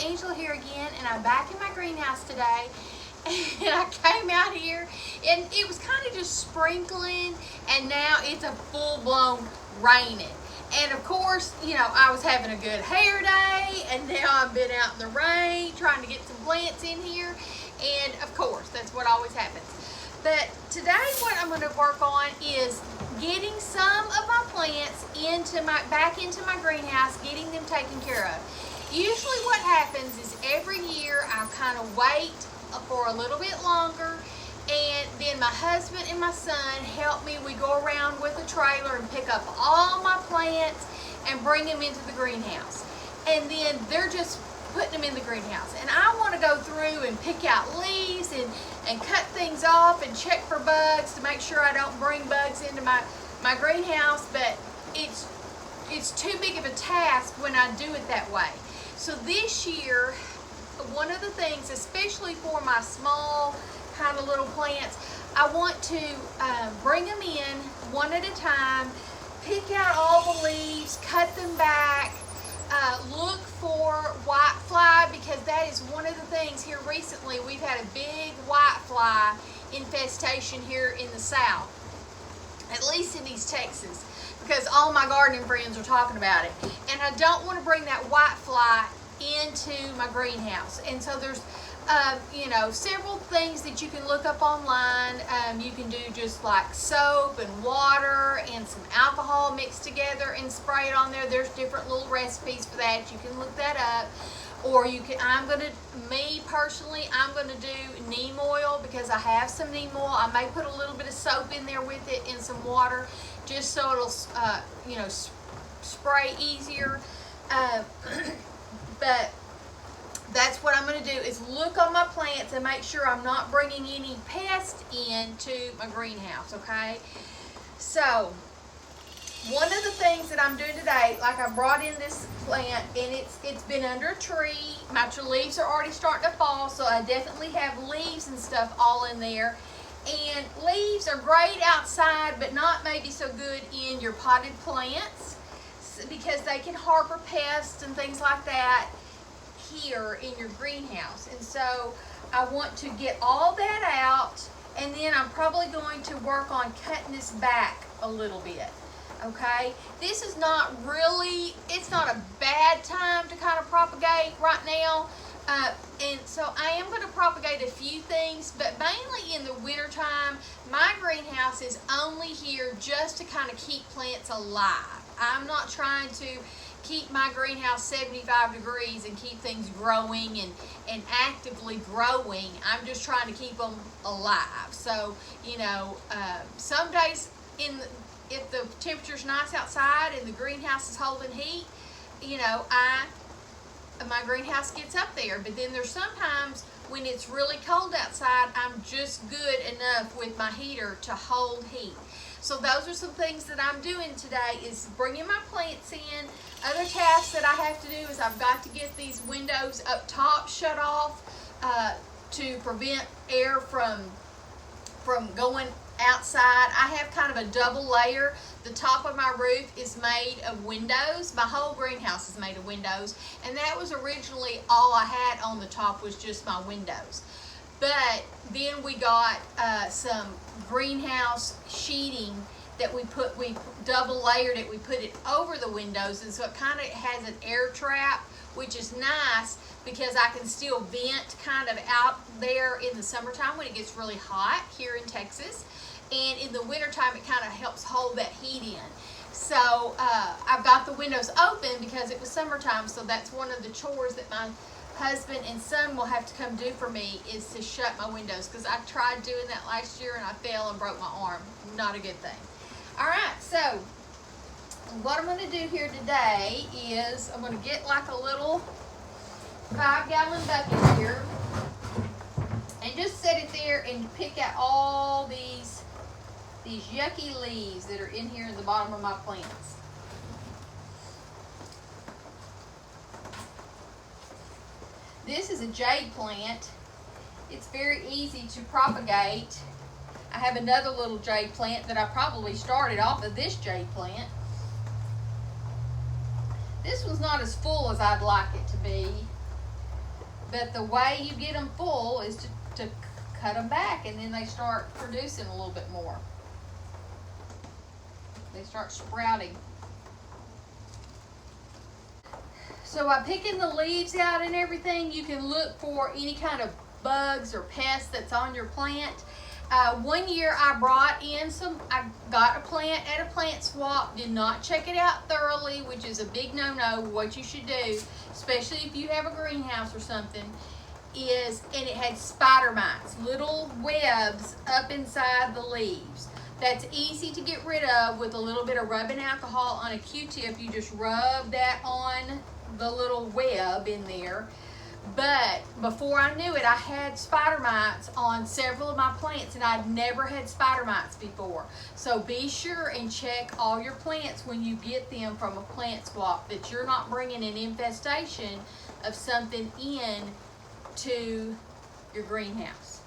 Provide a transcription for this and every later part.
Angela here again, and I'm back in my greenhouse today. And I came out here, and it was kind of just sprinkling, and now it's a full-blown raining. And of course, you know, I was having a good hair day, and now I've been out in the rain trying to get some plants in here, and of course, that's what always happens. But today what I'm going to work on is getting some of my plants back into my greenhouse, getting them taken care of. Usually what happens is every year I kind of wait for a little bit longer, and then my husband and my son help me. We go around with a trailer and pick up all my plants and bring them into the greenhouse. And then they're just putting them in the greenhouse. And I want to go through and pick out leaves and cut things off and check for bugs to make sure I don't bring bugs into my greenhouse, but it's too big of a task when I do it that way. So this year, one of the things, especially for my small kind of little plants, I want to bring them in one at a time, pick out all the leaves, cut them back, look for white fly, because that is one of the things here recently. We've had a big white fly infestation here in the south, at least in East Texas, because all my gardening friends are talking about it. And I don't want to bring that white fly into my greenhouse. And so there's you know, several things that you can look up online. You can do just like soap and water and some alcohol mixed together and spray it on there. There's different little recipes for that. You can look that up. Or you can, me personally, I'm gonna do neem oil, because I have some neem oil. I may put a little bit of soap in there with it and some water, just so it'll, you know, spray easier. But that's what I'm going to do, is look on my plants and make sure I'm not bringing any pests into my greenhouse, okay? So, one of the things that I'm doing today, like I brought in this plant, and it's been under a tree. My leaves are already starting to fall, so I definitely have leaves and stuff all in there. And leaves are great outside, but not maybe so good in your potted plants, because they can harbor pests and things like that here in your greenhouse. And so I want to get all that out, and then I'm probably going to work on cutting this back a little bit. Okay, this is not really, it's not a bad time to kind of propagate right now. And so I am going to propagate a few things, but mainly in the winter time. My greenhouse is only here just to kind of keep plants alive. I'm not trying to keep my greenhouse 75 degrees and keep things growing and actively growing. I'm just trying to keep them alive. So, you know, some days if the temperature's nice outside and the greenhouse is holding heat, you know, my greenhouse gets up there. But then there's sometimes when it's really cold outside, I'm just good enough with my heater to hold heat. So those are some things that I'm doing today, is bringing my plants in. Other tasks that I have to do is I've got to get these windows up top shut off to prevent air from going outside. I have kind of a double layer. The top of my roof is made of windows. My whole greenhouse is made of windows, and that was originally all I had on the top, was just my windows. But then we got some greenhouse sheeting that we double layered it. We put it over the windows, and so it kind of has an air trap, which is nice because I can still vent kind of out there in the summertime when it gets really hot here in Texas. And in the wintertime, it kind of helps hold that heat in. So I've got the windows open because it was summertime, so that's one of the chores that my husband and son will have to come do for me, is to shut my windows, because I tried doing that last year and I fell and broke my arm. Not a good thing. All right, so what I'm going to do here today is I'm going to get like a little 5-gallon bucket here and just set it there and pick out all these yucky leaves that are in here in the bottom of my plants. This is a jade plant. It's very easy to propagate. I have another little jade plant that I probably started off of this jade plant. This one's not as full as I'd like it to be. But the way you get them full is to cut them back, and then they start producing a little bit more. They start sprouting. So by picking the leaves out and everything, you can look for any kind of bugs or pests that's on your plant. One year I brought in I got a plant at a plant swap, did not check it out thoroughly, which is a big no-no. What you should do, especially if you have a greenhouse or something, and it had spider mites, little webs up inside the leaves. That's easy to get rid of with a little bit of rubbing alcohol on a Q-tip. You just rub that on the little web in there. But before I knew it, I had spider mites on several of my plants, and I'd never had spider mites before. So be sure and check all your plants when you get them from a plant swap, that you're not bringing an infestation of something in to your greenhouse.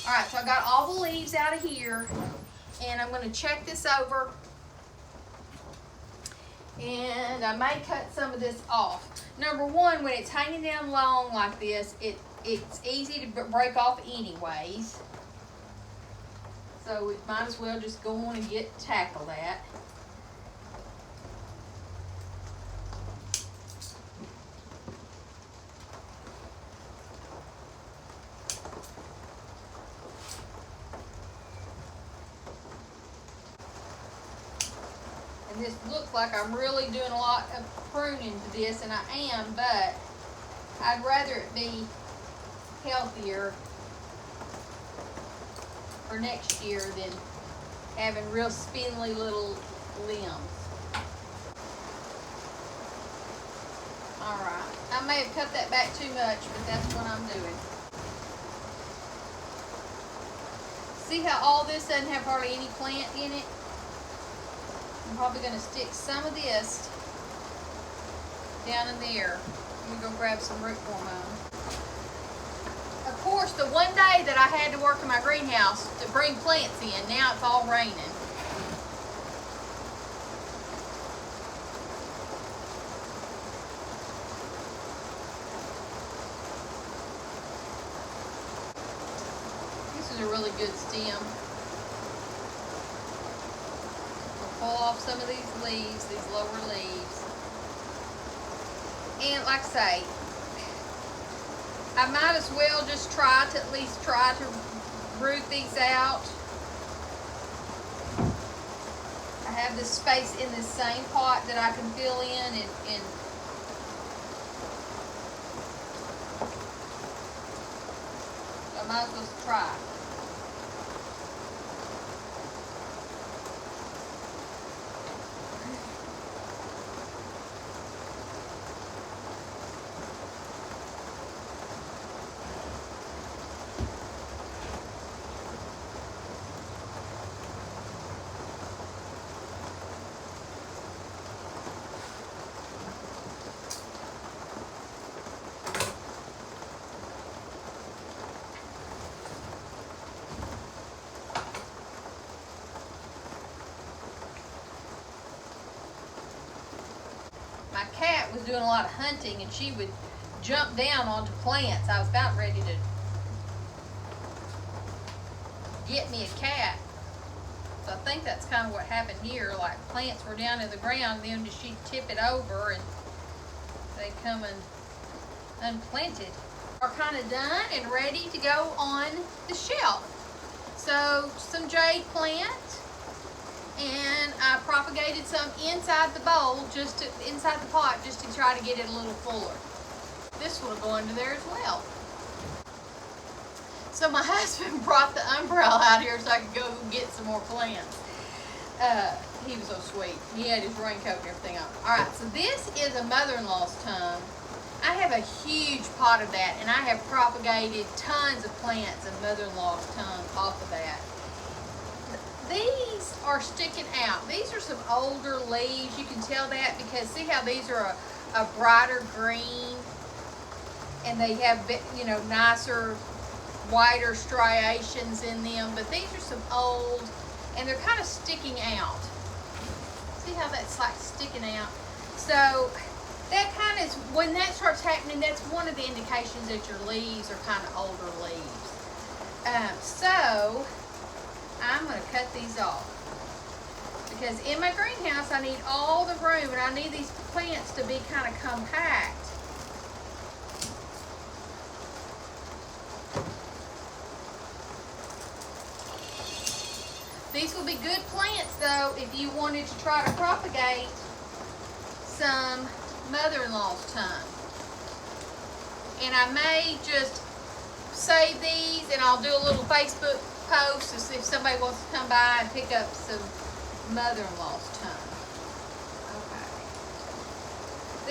All right, so I got all the leaves out of here, and I'm going to check this over, and I may cut some of this off. Number one, when it's hanging down long like this, it's easy to break off anyways. So it might as well just go on and tackle that. And this looks like I'm really doing a lot of pruning to this, and I am, but I'd rather it be healthier for next year than having real spindly little limbs. Alright, I may have cut that back too much, but that's what I'm doing. See how all this doesn't have hardly any plant in it? I'm probably going to stick some of this down in there. I'm going to go grab some root hormone. Of course, the one day that I had to work in my greenhouse to bring plants in, now it's all raining. This is a really good stem. Pull off some of these leaves, these lower leaves. And like I say, I might as well just at least try to root these out. I have this space in this same pot that I can fill in, and I might as well try. My cat was doing a lot of hunting, and she would jump down onto plants. I was about ready to get me a cat. So I think that's kind of what happened here. Like, plants were down in the ground, then she'd tip it over and they come and unplanted. Are kind of done and ready to go on the shelf. So some jade plant, and I propagated some inside the bowl, inside the pot, just to try to get it a little fuller. This will go under there as well. So my husband brought the umbrella out here so I could go get some more plants. He was so sweet. He had his raincoat and everything on. Alright, so this is a mother-in-law's tongue. I have a huge pot of that, and I have propagated tons of plants of mother-in-law's tongue off of that. These are sticking out. These are some older leaves. You can tell that because see how these are a brighter green, and they have, you know, nicer, whiter striations in them. But these are some old, and they're kind of sticking out. See how that's like sticking out? So that kind of, when that starts happening, that's one of the indications that your leaves are kind of older leaves. So I'm going to cut these off because in my greenhouse I need all the room, and I need these plants to be kind of compact. These will be good plants though if you wanted to try to propagate some mother-in-law's tongue. And I may just save these and I'll do a little Facebook post to see if somebody wants to come by and pick up some mother-in-law's tongue. Okay.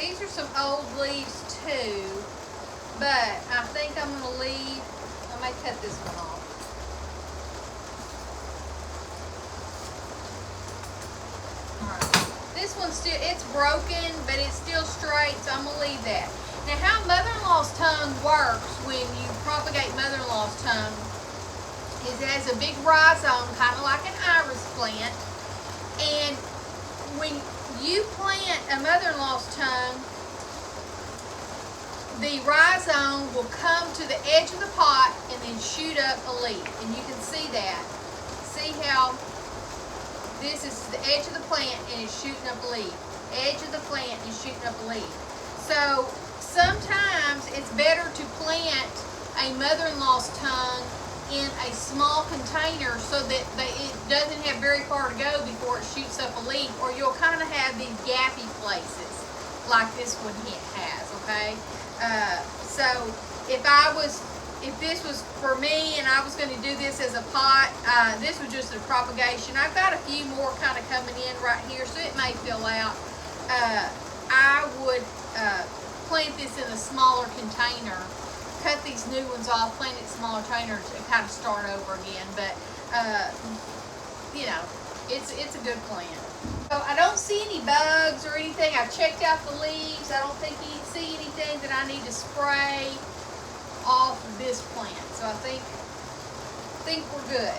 These are some old leaves too, but I think I'm going to leave, I may cut this one off. This one's still, it's broken, but it's still straight, so I'm going to leave that. Now, how mother-in-law's tongue works when you propagate mother-in-law's tongue is it has a big rhizome, kind of like an iris plant. And when you plant a mother-in-law's tongue, the rhizome will come to the edge of the pot and then shoot up a leaf. And you can see that. See how this is the edge of the plant and it's shooting up a leaf. Edge of the plant and shooting up a leaf. So sometimes it's better to plant a mother-in-law's tongue in a small container so that it doesn't have very far to go before it shoots up a leaf, or you'll kind of have these gappy places like this one has, okay? So if this was for me and I was going to do this as a pot, this was just a propagation. I've got a few more kind of coming in right here, so it may fill out. I would plant this in a smaller container, cut these new ones off, plant it in smaller containers, and kind of start over again. But you know, it's a good plant. So I don't see any bugs or anything. I've checked out the leaves. I don't see anything that I need to spray off of this plant. So I think we're good.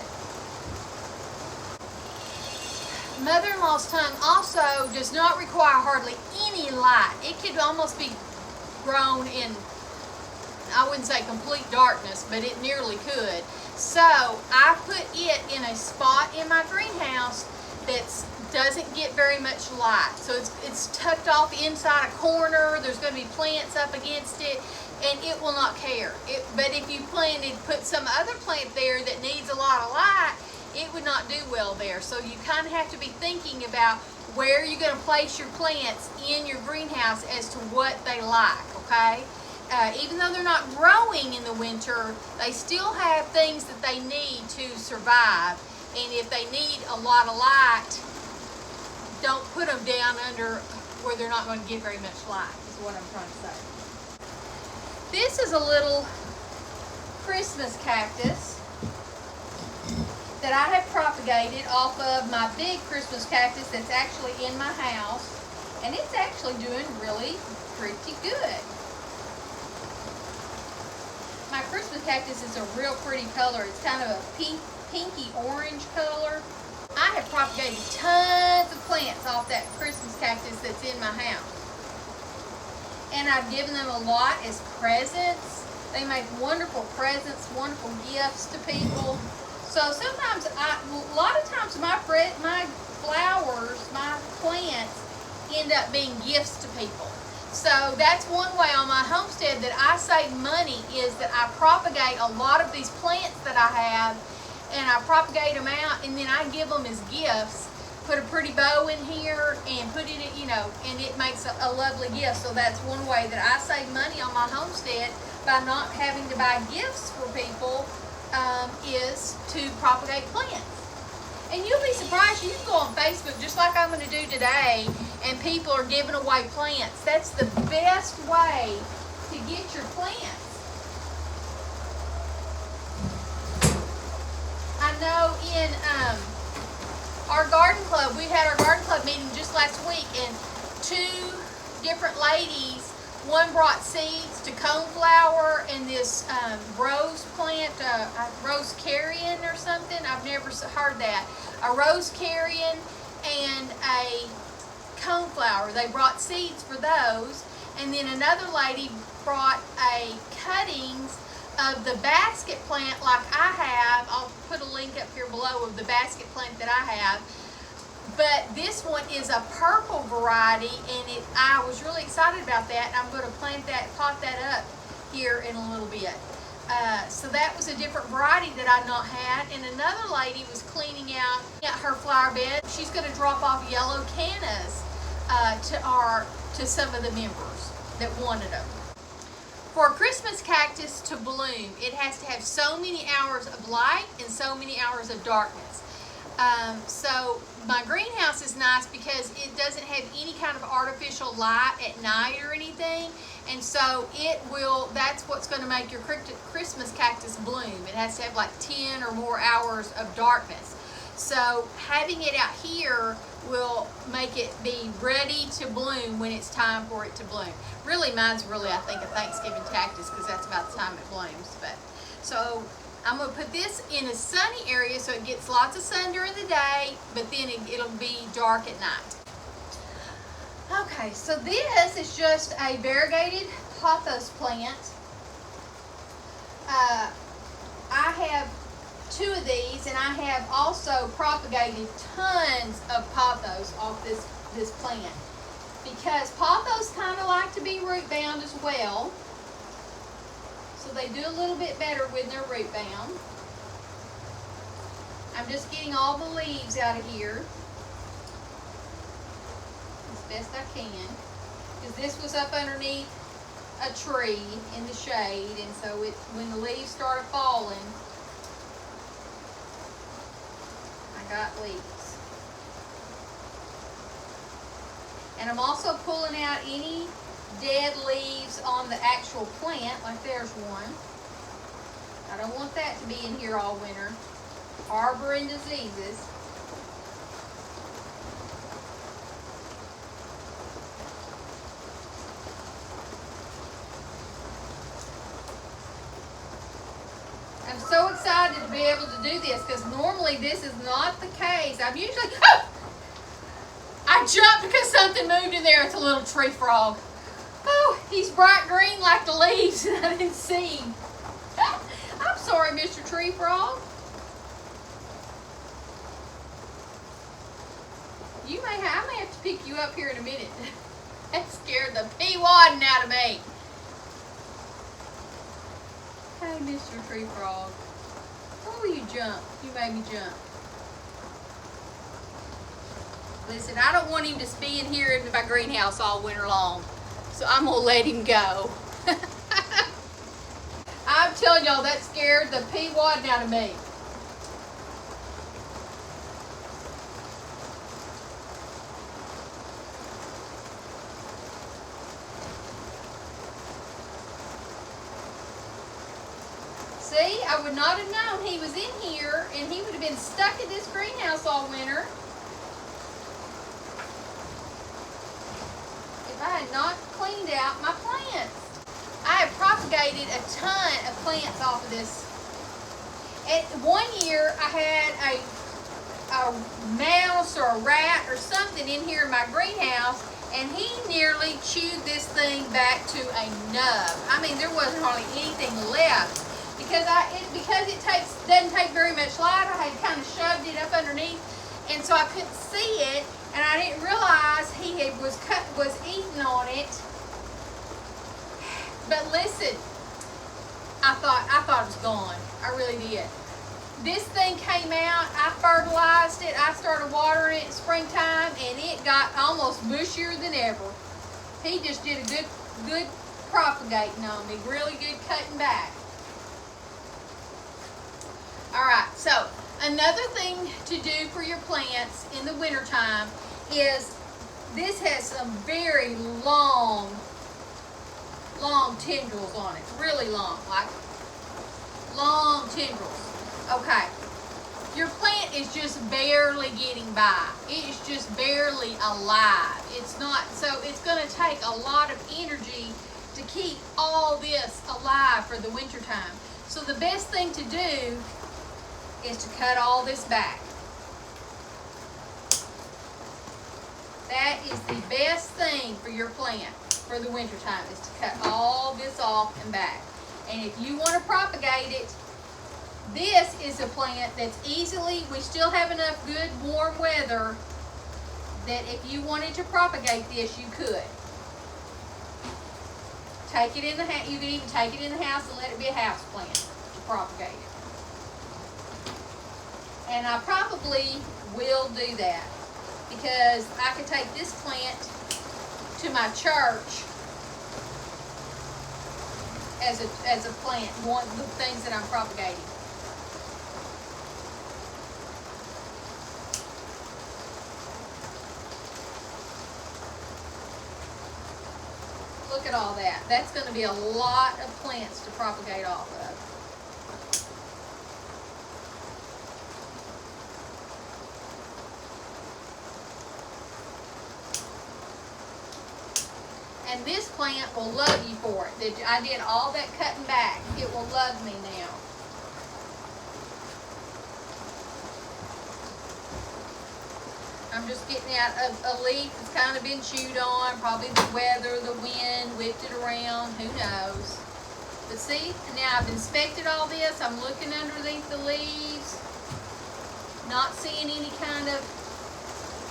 Mother-in-law's tongue also does not require hardly any light. It could almost be grown in, I wouldn't say complete darkness, but it nearly could. So I put it in a spot in my greenhouse that doesn't get very much light. So it's tucked off inside a corner. There's going to be plants up against it, and it will not care. But if you put some other plant there that needs a lot of light, it would not do well there. So you kind of have to be thinking about where you're going to place your plants in your greenhouse as to what they like, okay? Even though they're not growing in the winter, they still have things that they need to survive. And if they need a lot of light, don't put them down under where they're not going to get very much light, is what I'm trying to say. This is a little Christmas cactus that I have propagated off of my big Christmas cactus that's actually in my house. And it's actually doing really pretty good. My Christmas cactus is a real pretty color. It's kind of a pinky orange color. I have propagated tons of plants off that Christmas cactus that's in my house. And I've given them a lot as presents. They make wonderful presents, wonderful gifts to people. So sometimes, a lot of times my flowers, my plants end up being gifts to people. So that's one way on my homestead that I save money, is that I propagate a lot of these plants that I have, and I propagate them out, and then I give them as gifts. Put a pretty bow in here and put it in, you know, and it makes a lovely gift. So that's one way that I save money on my homestead by not having to buy gifts for people, is to propagate plants. And you'll be surprised, you can go on Facebook just like I'm going to do today, and people are giving away plants. That's the best way to get your plants. I know in our garden club, we had our garden club meeting just last week, and 2 different ladies, one brought seeds to coneflower and this rose plant, rose carrion or something. I've never heard that. A rose carrion and a coneflower. They brought seeds for those, and then another lady brought a cuttings of the basket plant like I have. I'll put a link up here below of the basket plant that I have. But this one is a purple variety, and I was really excited about that. I'm going to pot that up here in a little bit. So that was a different variety that I'd not had. And another lady was cleaning out her flower bed. She's going to drop off yellow cannas to some of the members that wanted them. For a Christmas cactus to bloom, it has to have so many hours of light and so many hours of darkness. So my greenhouse is nice because it doesn't have any kind of artificial light at night or anything, and so that's what's going to make your Christmas cactus bloom. It has to have like 10 or more hours of darkness. So having it out here will make it be ready to bloom when it's time for it to bloom. Really, mine's I think a Thanksgiving cactus because that's about the time it blooms. So I'm going to put this in a sunny area so it gets lots of sun during the day, but then it'll be dark at night. Okay, so this is just a variegated pothos plant. I have 2 of these, and I have also propagated tons of pothos off this plant because pothos kind of like to be root bound as well. So they do a little bit better when they're root bound. I'm just getting all the leaves out of here as best I can, because this was up underneath a tree in the shade, and so when the leaves started falling, I got leaves. And I'm also pulling out any dead leaves on the actual plant, like there's one. I don't want that to be in here all winter, harboring diseases. I'm so excited to be able to do this because normally this is not the case. I'm usually, I jumped because something moved in there. It's a little tree frog. Oh, he's bright green like the leaves, and I didn't see him. I'm sorry, Mr. Tree Frog. I may have to pick you up here in a minute. That scared the pee-wadding out of me. Hey, Mr. Tree Frog. Oh, you jumped. You made me jump. Listen, I don't want him to be in here in my greenhouse all winter long. So I'm going to let him go. I'm telling y'all, that scared the pee-wadding out of me. See, I would not have known he was in here, and he would have been stuck in this greenhouse all winter if I had not cleaned out my plants. I have propagated a ton of plants off of this. At one year, I had a mouse or a rat or something in here in my greenhouse, and he nearly chewed this thing back to a nub. I mean, there wasn't hardly anything left. Because it doesn't take very much light, I had kind of shoved it up underneath, and so I couldn't see it, and I didn't realize he was eating on it. But listen, I thought it was gone. I really did. This thing came out, I fertilized it, I started watering it in springtime, and it got almost bushier than ever. He just did a good propagating on me, really good cutting back. Alright, so another thing to do for your plants in the wintertime is this has some very long tendrils on it. Really long, like long tendrils. Okay, your plant is just barely getting by. It is just barely alive. It's not, so it's going to take a lot of energy to keep all this alive for the wintertime. So the best thing to do is to cut all this back. That is the best thing for your plant for the winter time, is to cut all this off and back. And if you want to propagate it, this is a plant that's easily, we still have enough good warm weather that if you wanted to propagate this, you could. Take it in the house. You could even take it in the house and let it be a house plant to propagate it. And I probably will do that because I could take this plant to my church as a plant, one of the things that I'm propagating. Look at all that. That's going to be a lot of plants to propagate off of. And this plant will love you for it. I did all that cutting back. It will love me now. I'm just getting out a leaf that's kind of been chewed on. Probably the weather, the wind whipped it around. Who knows? But see, now I've inspected all this. I'm looking underneath the leaves. Not seeing any kind of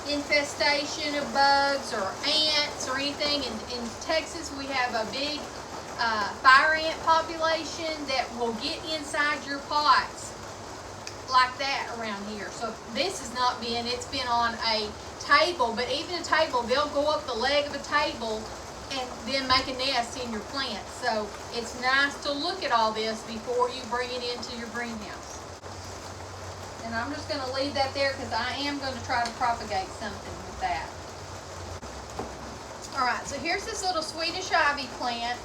infestation of bugs or ants or anything. In Texas, we have a big fire ant population that will get inside your pots like that around here. So this has not been, it's been on a table, but even a table, they'll go up the leg of a table and then make a nest in your plants. So it's nice to look at all this before you bring it into your greenhouse. And I'm just going to leave that there because I am going to try to propagate something with that. Alright, so here's this little Swedish ivy plant.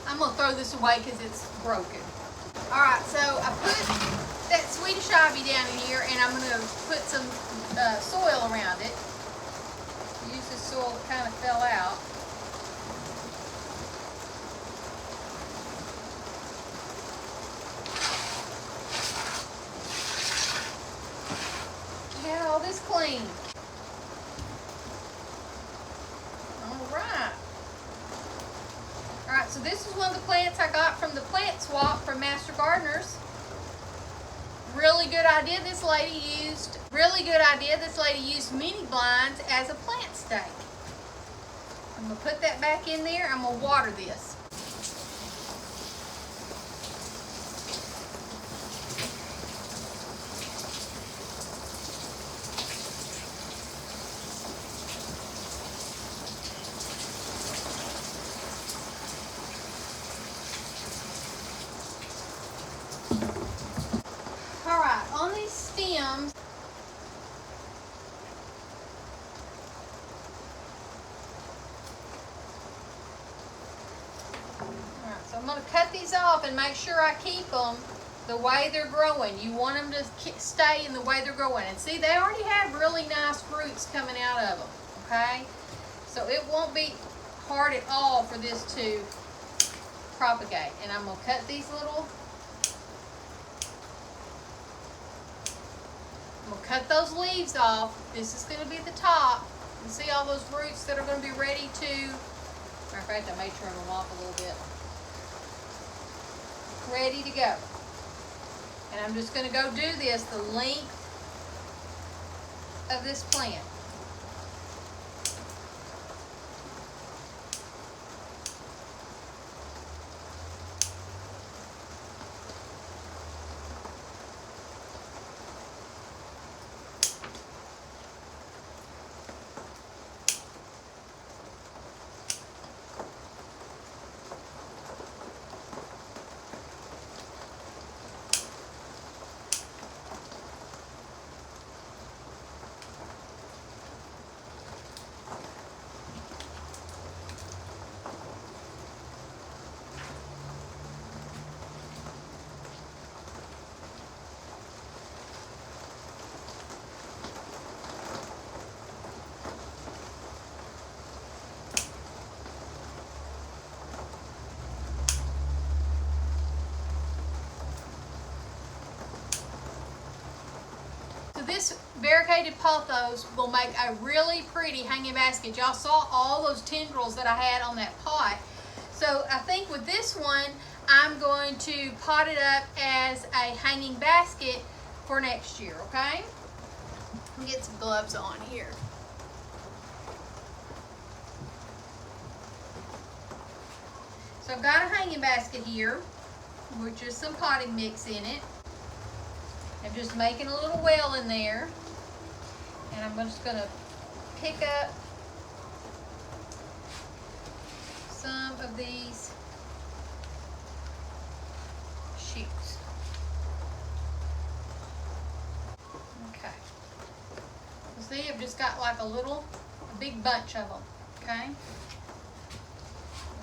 I'm going to throw this away because it's broken. Alright, so I put that Swedish ivy down in here and I'm going to put some soil around it. Use this soil that kind of fell out. Get all this clean. Alright. Alright, so this is one of the plants I got from the plant swap from Master Gardeners. Really good idea this lady used. This lady used mini blinds as a plant stake. I'm going to put that back in there. I'm going to water this. Alright, on these stems, so I'm going to cut these off and make sure I keep them the way they're growing. You want them to stay in the way they're growing. And see, they already have really nice roots coming out of them, okay? So it won't be hard at all for this to propagate. And I'm going to cut these little, I'm going to cut those leaves off. This is going to be the top. You see all those roots that are going to be ready to, matter of fact, I may trim them off a little bit. Ready to go. And I'm just going to go do this the length of this plant. this variegated pothos will make a really pretty hanging basket. Y'all saw all those tendrils that I had on that pot. So I think with this one, I'm going to pot it up as a hanging basket for next year, okay? Let me get some gloves on here. So I've got a hanging basket here with just some potting mix in it. I'm just making a little well in there. And I'm just going to pick up some of these shoots. Okay. See, I've just got like a big bunch of them, okay?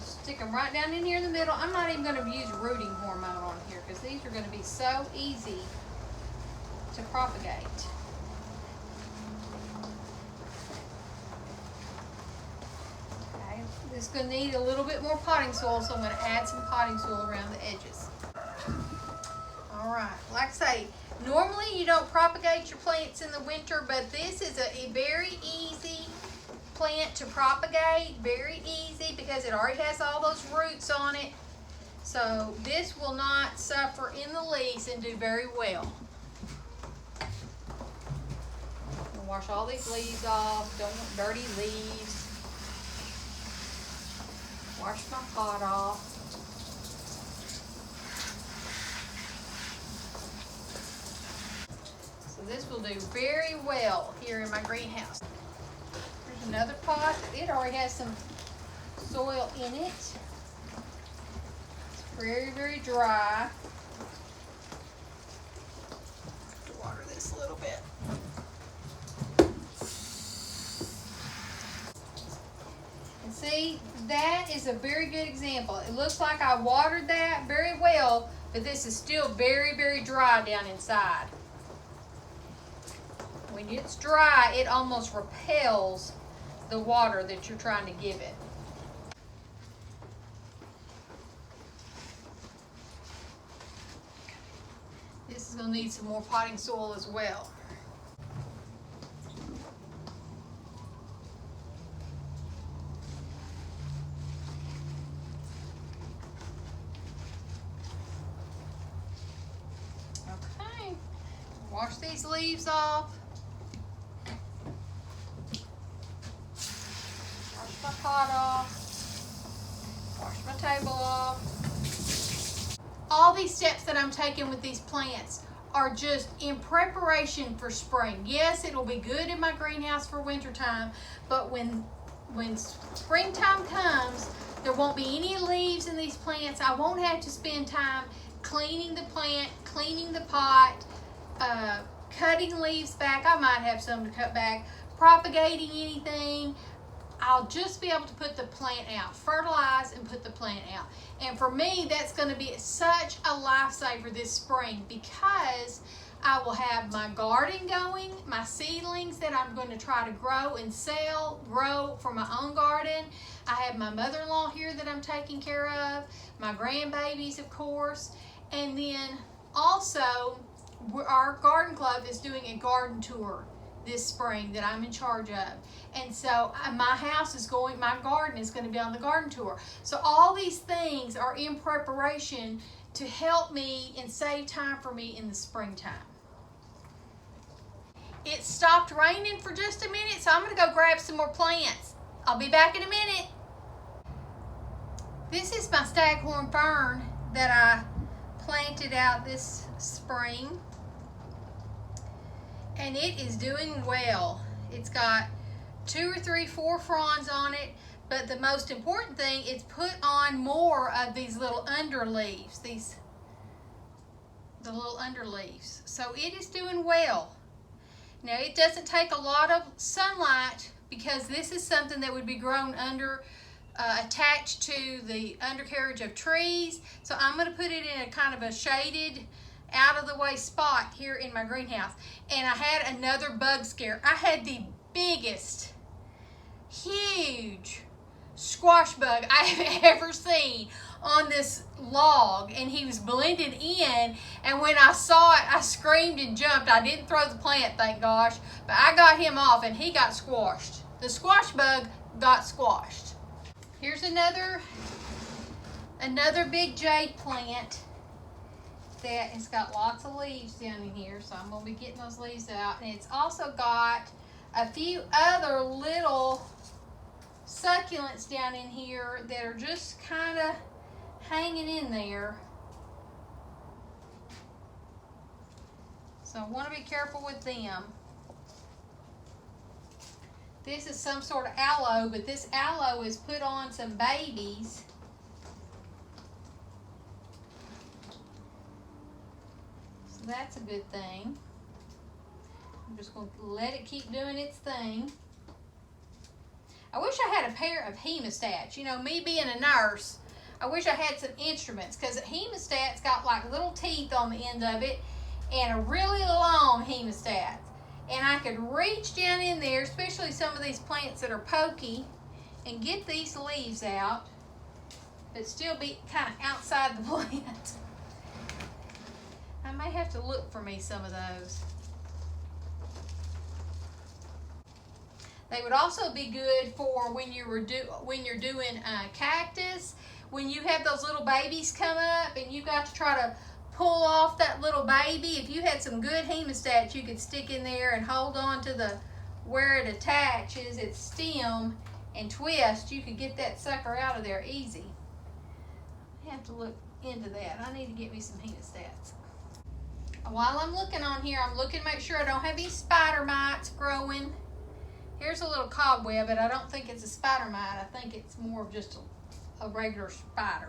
Stick them right down in here in the middle. I'm not even going to use rooting hormone on here because these are going to be so easy to propagate. Okay, this is going to need a little bit more potting soil, so I'm going to add some potting soil around the edges. Alright, like I say, normally you don't propagate your plants in the winter, but this is a very easy plant to propagate, very easy because it already has all those roots on it. So this will not suffer in the least and do very well. Wash all these leaves off. Don't want dirty leaves. Wash my pot off. So this will do very well here in my greenhouse. There's another pot. It already has some soil in it. It's very, very dry. Water this a little bit. See, that is a very good example. It looks like I watered that very well, but this is still very, very dry down inside. When it's dry, it almost repels the water that you're trying to give it. This is going to need some more potting soil as well. Wash these leaves off. Wash my pot off. Wash my table off. All these steps that I'm taking with these plants are just in preparation for spring. Yes, it'll be good in my greenhouse for wintertime, but when springtime comes, there won't be any leaves in these plants. I won't have to spend time cleaning the plant, cleaning the pot, cutting leaves back. I might have some to cut back, propagating anything. I'll just be able to put the plant out, fertilize and put the plant out. And for me, that's going to be such a lifesaver this spring because I will have my garden going, my seedlings that I'm going to try to grow and sell, grow for my own garden. I have my mother-in-law here that I'm taking care of, my grandbabies, of course, and then also our garden club is doing a garden tour this spring that I'm in charge of. And so my garden is going to be on the garden tour. So all these things are in preparation to help me and save time for me in the springtime. It stopped raining for just a minute, so I'm going to go grab some more plants. I'll be back in a minute. This is my Staghorn fern that I planted out this spring. And it is doing well. It's got 2 or 3, 4 fronds on it, but the most important thing is put on more of these little underleaves, the little underleaves. So it is doing well. Now it doesn't take a lot of sunlight because this is something that would be grown under, attached to the undercarriage of trees. So I'm going to put it in a kind of a shaded, out of the way spot here in my greenhouse. And I had another bug scare. I had the biggest, huge squash bug I have ever seen on this log and he was blended in, and when I saw it I screamed and jumped. I didn't throw the plant, thank gosh, but I got him off and he got squashed. The squash bug got squashed. Here's another big jade plant that has got lots of leaves down in here, so I'm going to be getting those leaves out. And it's also got a few other little succulents down in here that are just kind of hanging in there. So I want to be careful with them. This is some sort of aloe, but this aloe is put on some babies. So that's a good thing. I'm just going to let it keep doing its thing. I wish I had a pair of hemostats. You know, me being a nurse, I wish I had some instruments, because a hemostat's got like little teeth on the end of it and a really long hemostat. And I could reach down in there, especially some of these plants that are pokey, and get these leaves out, but still be kind of outside the plant. I may have to look for me some of those. They would also be good for when you're doing cactus. When you have those little babies come up and you got to try to pull off that little baby, if you had some good hemostats, you could stick in there and hold on to the where it attaches its stem and twist. You could get that sucker out of there easy. I have to look into that. I need to get me some hemostats. While I'm looking on here, I'm looking to make sure I don't have any spider mites growing. Here's a little cobweb, but I don't think it's a spider mite. I think it's more of just a regular spider.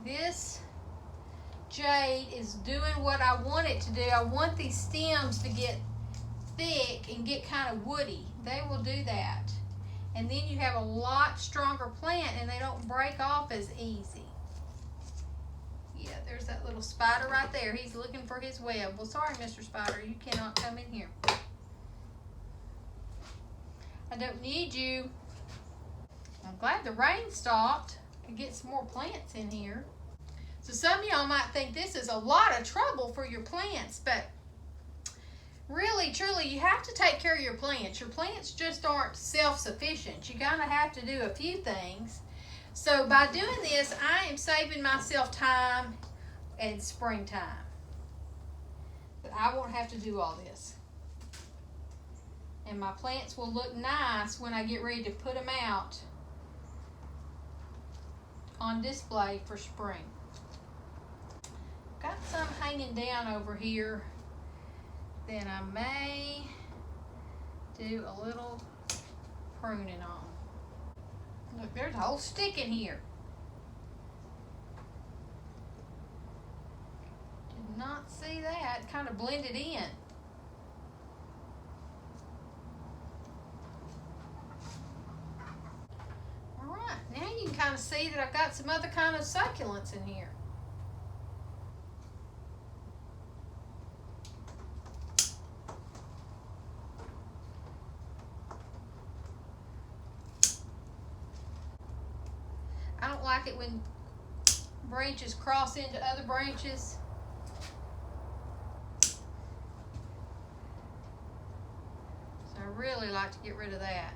This jade is doing what I want it to do. I want these stems to get thick and get kind of woody. They will do that. And then you have a lot stronger plant and they don't break off as easy. Yeah, there's that little spider right there. He's looking for his web. Well, sorry, Mr. Spider, you cannot come in here. I don't need you. I'm glad the rain stopped. I can get some more plants in here. So some of y'all might think this is a lot of trouble for your plants, but really, truly, you have to take care of your plants. Your plants just aren't self-sufficient. You kind of have to do a few things. So by doing this, I am saving myself time in springtime. But I won't have to do all this. And my plants will look nice when I get ready to put them out on display for spring. Got some hanging down over here that I may do a little pruning on. Look, there's a whole stick in here. Did not see that. It kind of blended in. Alright, now you can kind of see that I've got some other kind of succulents in here. I don't like it when branches cross into other branches. So I really like to get rid of that.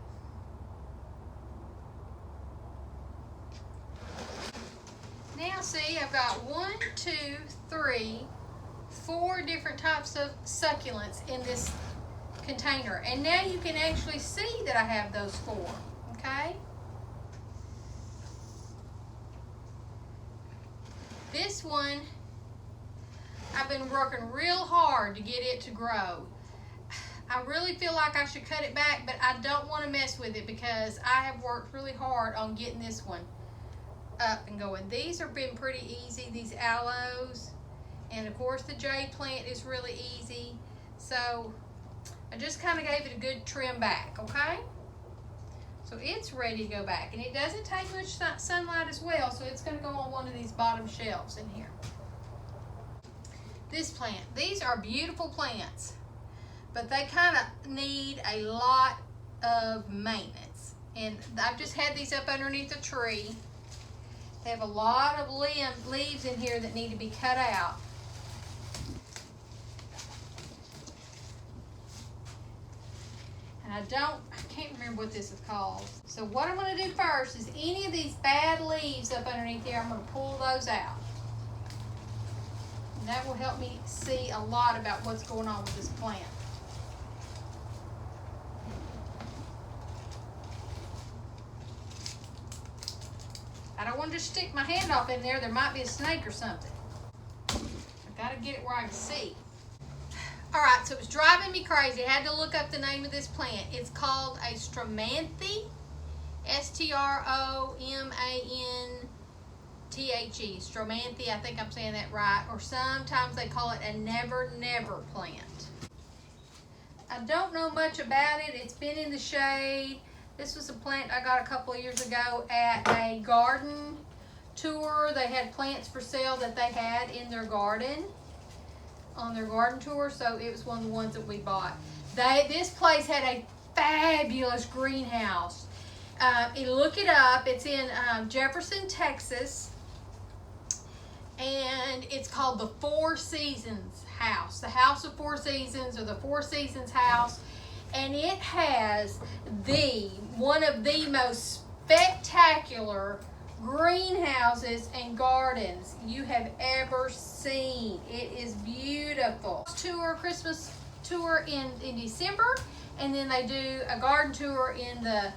Now see, I've got 1, 2, 3, 4 different types of succulents in this container. And now you can actually see that I have those 4, okay? This one, I've been working real hard to get it to grow. I really feel like I should cut it back, but I don't want to mess with it because I have worked really hard on getting this one up and going. These have been pretty easy, these aloes, and of course the jade plant is really easy. So I just kind of gave it a good trim back, okay? So it's ready to go back, and it doesn't take much sunlight as well, so it's going to go on one of these bottom shelves in here. This plant, these are beautiful plants, but they kind of need a lot of maintenance. And I've just had these up underneath the tree. They have a lot of leaves in here that need to be cut out. And I can't remember what this is called. So what I'm going to do first is any of these bad leaves up underneath here, I'm going to pull those out. And that will help me see a lot about what's going on with this plant. I don't want to just stick my hand off in there. There might be a snake or something. I got to get it where I can see. All right, so it was driving me crazy. I had to look up the name of this plant. It's called a STROMANTHE, STROMANTHE, STROMANTHE. I think I'm saying that right. Or sometimes they call it a never plant. I don't know much about it. It's been in the shade. This was a plant I got a couple of years ago at a garden tour. They had plants for sale that they had in their garden, on their garden tour, so it was one of the ones that we bought. This place had a fabulous greenhouse. Look it up. It's in Jefferson, Texas, and it's called the Four Seasons House. The House of Four Seasons, or the Four Seasons House. And it has one of the most spectacular greenhouses and gardens you have ever seen. It is beautiful. Christmas tour in December, and then they do a garden tour in the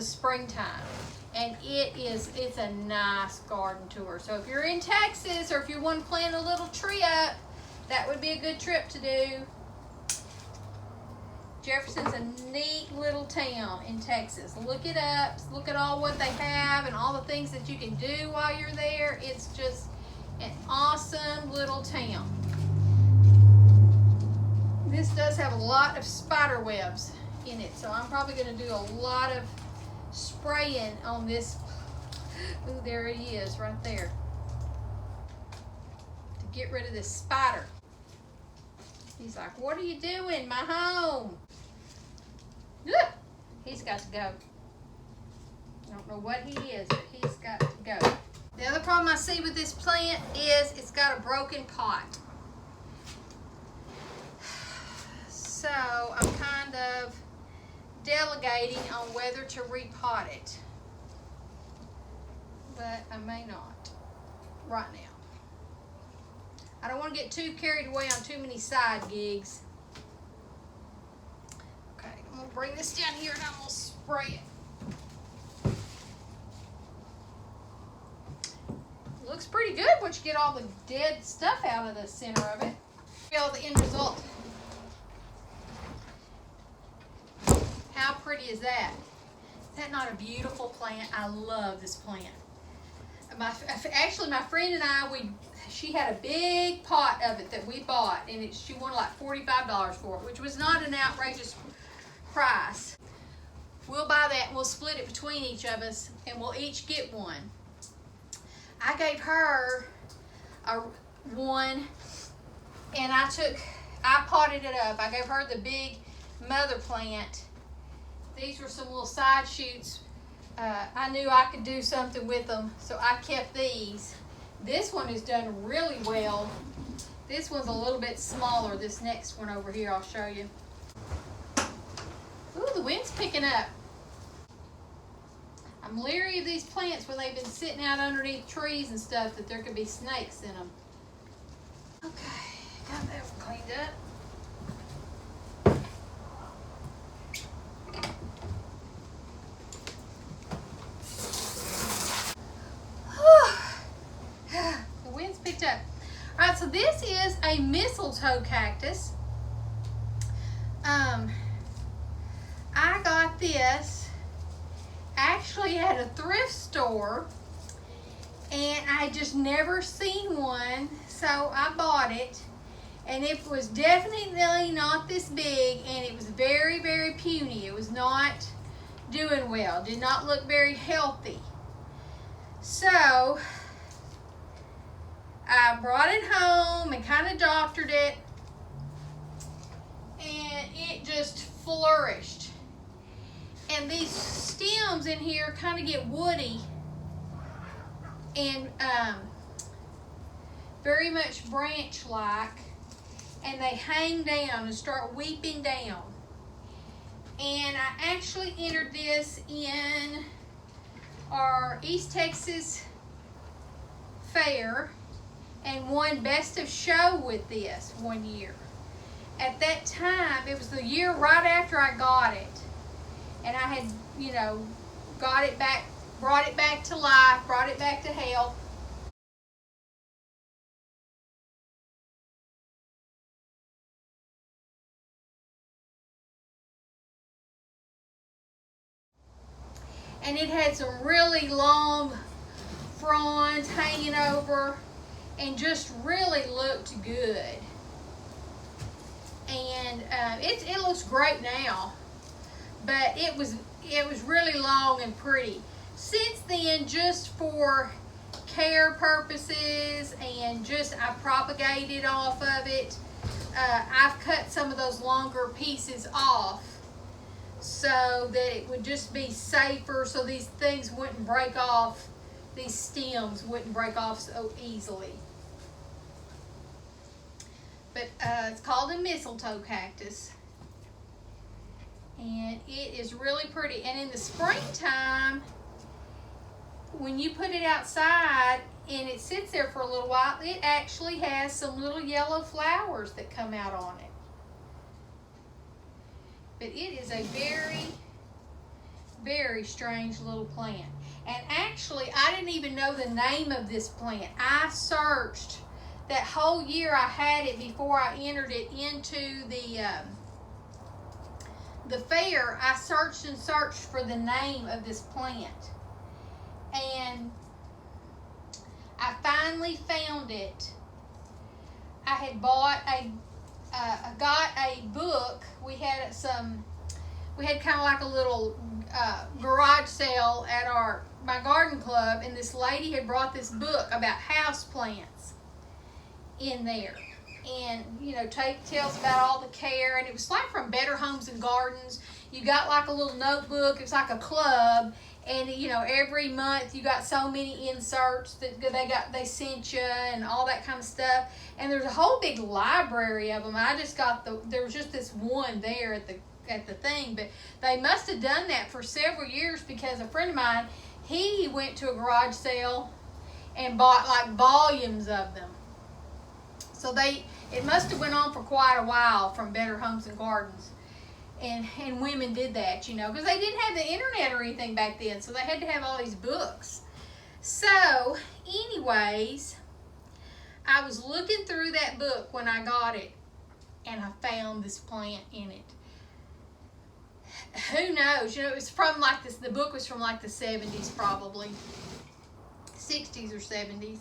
springtime. And it's a nice garden tour. So if you're in Texas, or if you want to plant a little tree up, that would be a good trip to do. Jefferson's a neat little town in Texas. Look it up. Look at all what they have and all the things that you can do while you're there. It's just an awesome little town. This does have a lot of spider webs in it, so I'm probably going to do a lot of spraying on this. Ooh, there he is right there. To get rid of this spider. He's like, what are you doing? My home. Look, he's got to go. I don't know what he is, but he's got to go. The other problem I see with this plant is it's got a broken pot. So I'm kind of delegating on whether to repot it. But I may not right now. I don't want to get too carried away on too many side gigs. Okay, I'm going to bring this down here and I'm going to spray it. Looks pretty good once you get all the dead stuff out of the center of it. Feel the end result. How pretty is that? Is that not a beautiful plant? I love this plant. Actually, my friend and I, she had a big pot of it that we bought, and she wanted like $45 for it, which was not an outrageous price. We'll buy that and we'll split it between each of us, and we'll each get one. I gave her one, and I potted it up. I gave her the big mother plant. These were some little side shoots. I knew I could do something with them, so I kept these. This one has done really well. This one's a little bit smaller. This next one over here, I'll show you. Ooh, the wind's picking up. I'm leery of these plants when they've been sitting out underneath trees and stuff, that there could be snakes in them. Okay, got that one cleaned up. Up. All right, so this is a mistletoe cactus. I got this actually at a thrift store, and I just never seen one, so I bought it, and it was definitely not this big, and it was very, very puny. It was not doing well, did not look very healthy. So I brought it home and kind of doctored it. and it just flourished. And these stems in here kind of get woody and very much branch-like, and they hang down and start weeping down. And I actually entered this in our East Texas fair and won Best of Show with this one year. At that time, it was the year right after I got it. And I had, you know, got it back, brought it back to life, brought it back to health. And it had some really long fronds hanging over and just really looked good. And it looks great now, but it was really long and pretty. Since then, just for care purposes and just I propagated off of it, I've cut some of those longer pieces off so that it would just be safer, so these things wouldn't break off, these stems wouldn't break off so easily. But it's called a mistletoe cactus, and it is really pretty. And in the springtime, when you put it outside and it sits there for a little while, it actually has some little yellow flowers that come out on it. But it is a very, very strange little plant. And actually, I didn't even know the name of this plant. I searched that whole year I had it before I entered it into the fair. I searched and searched for the name of this plant. And I finally found it. I had bought got a book. We had kind of like a little garage sale at my garden club, and this lady had brought this book about house plants in there, and you know, tells about all the care, and it was like from Better Homes and Gardens. You got like a little notebook. It's like a club, and you know, every month you got so many inserts that they sent you and all that kind of stuff. And there's a whole big library of them. I just got there was just this one there at the thing, but they must have done that for several years, because a friend of mine, he went to a garage sale and bought like volumes of them. So it must have went on for quite a while from Better Homes and Gardens. And women did that, you know, because they didn't have the internet or anything back then, so they had to have all these books. So, anyways, I was looking through that book when I got it, and I found this plant in it. Who knows? You know, it was from like this. The book was from like the 70s, probably 60s or 70s.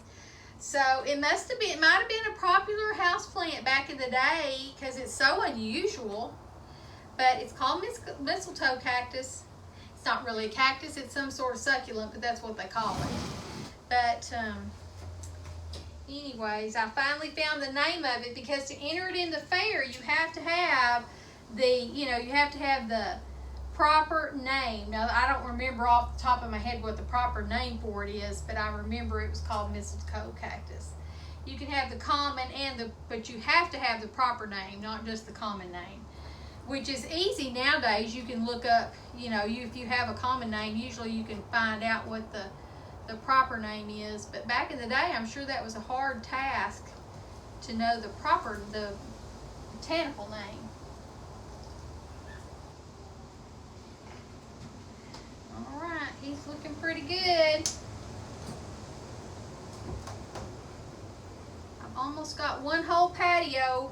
So it might have been a popular house plant back in the day, because it's so unusual. But it's called mistletoe cactus. It's not really a cactus, it's some sort of succulent, but that's what they call it. But anyways, I finally found the name of it, because to enter it in the fair, you have to have the proper name. Now, I don't remember off the top of my head what the proper name for it is, but I remember it was called mistletoe cactus. You can have the common but you have to have the proper name, not just the common name, which is easy nowadays. You can look up, you know, if you have a common name, usually you can find out what the proper name is. But back in the day, I'm sure that was a hard task to know the botanical name. All right, he's looking pretty good. I've almost got one whole patio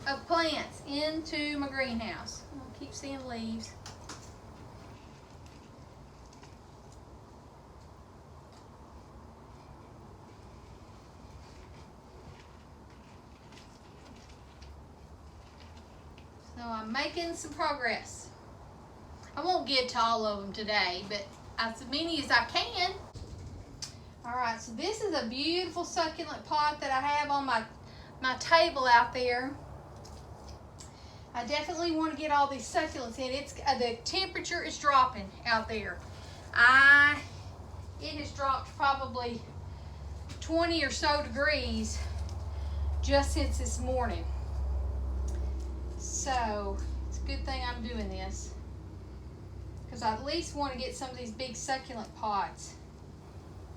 of plants into my greenhouse. I'll keep seeing leaves. So I'm making some progress. I won't get to all of them today, but as many as I can. Alright, so this is a beautiful succulent pot that I have on my table out there. I definitely want to get all these succulents in. The temperature is dropping out there. It has dropped probably 20 or so degrees just since this morning. So it's a good thing I'm doing this, because I at least want to get some of these big succulent pots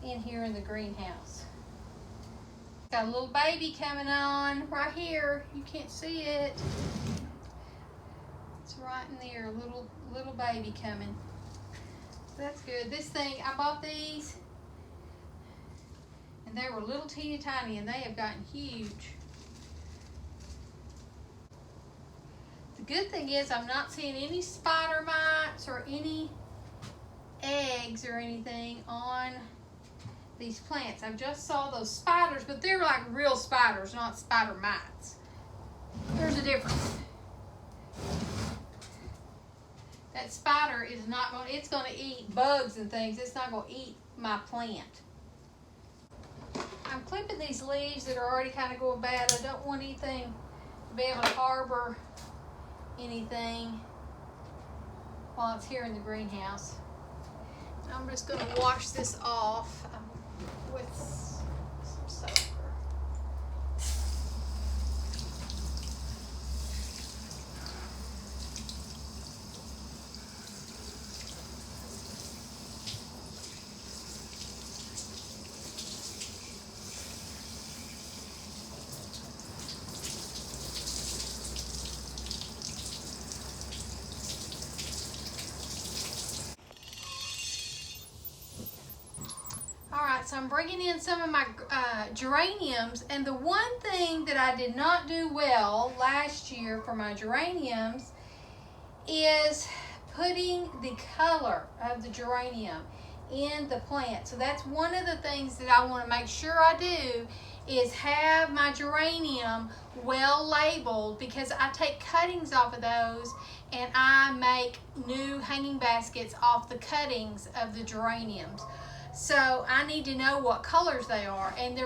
in here in the greenhouse. Got a little baby coming on right here. You can't see it. It's right in there, a little baby coming. That's good. This thing, I bought these and they were little teeny tiny, and they have gotten huge. The good thing is I'm not seeing any spider mites or any eggs or anything on these plants. I just saw those spiders, but they're like real spiders, not spider mites. There's a difference. That spider is not going, it's going to eat bugs and things. It's not going to eat my plant. I'm clipping these leaves that are already kind of going bad. I don't want anything to be able to harbor anything while it's here in the greenhouse. I'm just going to wash this off with some soap. So I'm bringing in some of my geraniums, and the one thing that I did not do well last year for my geraniums is putting the color of the geranium in the plant. So that's one of the things that I want to make sure I do, is have my geranium well labeled, because I take cuttings off of those and I make new hanging baskets off the cuttings of the geraniums. So I need to know what colors they are. And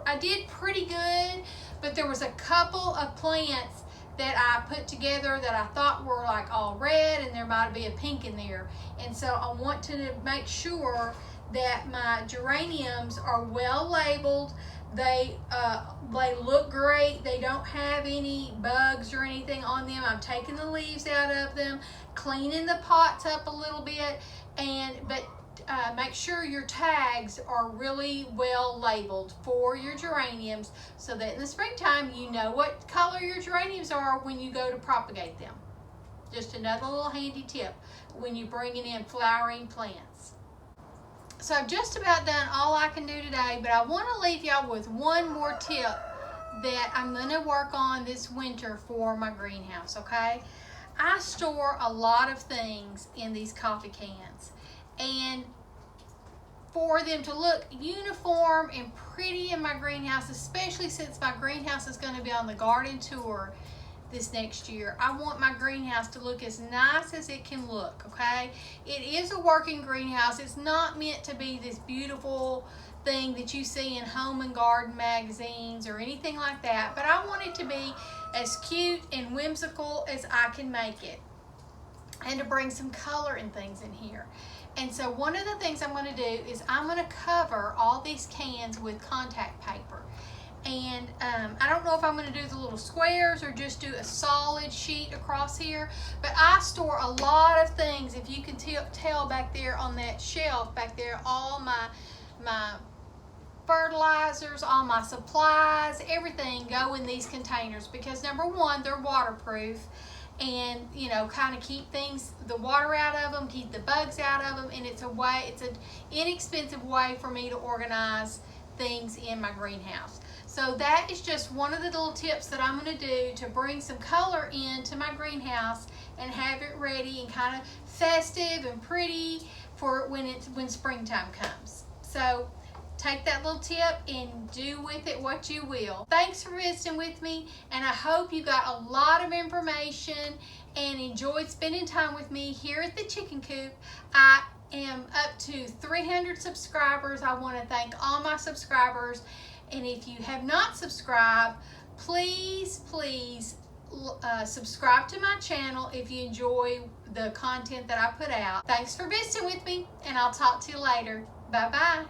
I did pretty good, but there was a couple of plants that I put together that I thought were like all red, and there might be a pink in there. And so I want to make sure that my geraniums are well labeled. They look great. They don't have any bugs or anything on them. I'm taking the leaves out of them, cleaning the pots up a little bit, but make sure your tags are really well labeled for your geraniums, so that in the springtime you know what color your geraniums are when you go to propagate them. Just another little handy tip when you're bringing in flowering plants. So I've just about done all I can do today, but I want to leave y'all with one more tip that I'm going to work on this winter for my greenhouse, okay? I store a lot of things in these coffee cans, and for them to look uniform and pretty in my greenhouse, especially since my greenhouse is going to be on the garden tour this next year, I want my greenhouse to look as nice as it can look, okay? It is a working greenhouse. It's not meant to be this beautiful thing that you see in home and garden magazines or anything like that, but I want it to be as cute and whimsical as I can make it, and to bring some color and things in here. And so one of the things I'm going to do is I'm going to cover all these cans with contact paper. And I don't know if I'm going to do the little squares or just do a solid sheet across here, but I store a lot of things. If you can tell back there on that shelf back there, all my fertilizers, all my supplies, everything go in these containers, because number one, they're waterproof, and kind of keep the water out of them, keep the bugs out of them, and it's an inexpensive way for me to organize things in my greenhouse. So that is just one of the little tips that I'm going to do to bring some color into my greenhouse and have it ready and kind of festive and pretty for when springtime comes. So take that little tip and do with it what you will. Thanks for visiting with me, and I hope you got a lot of information and enjoyed spending time with me here at the chicken coop. I am up to 300 subscribers. I want to thank all my subscribers, and if you have not subscribed, please subscribe to my channel if you enjoy the content that I put out. Thanks for visiting with me, and I'll talk to you later. Bye-bye.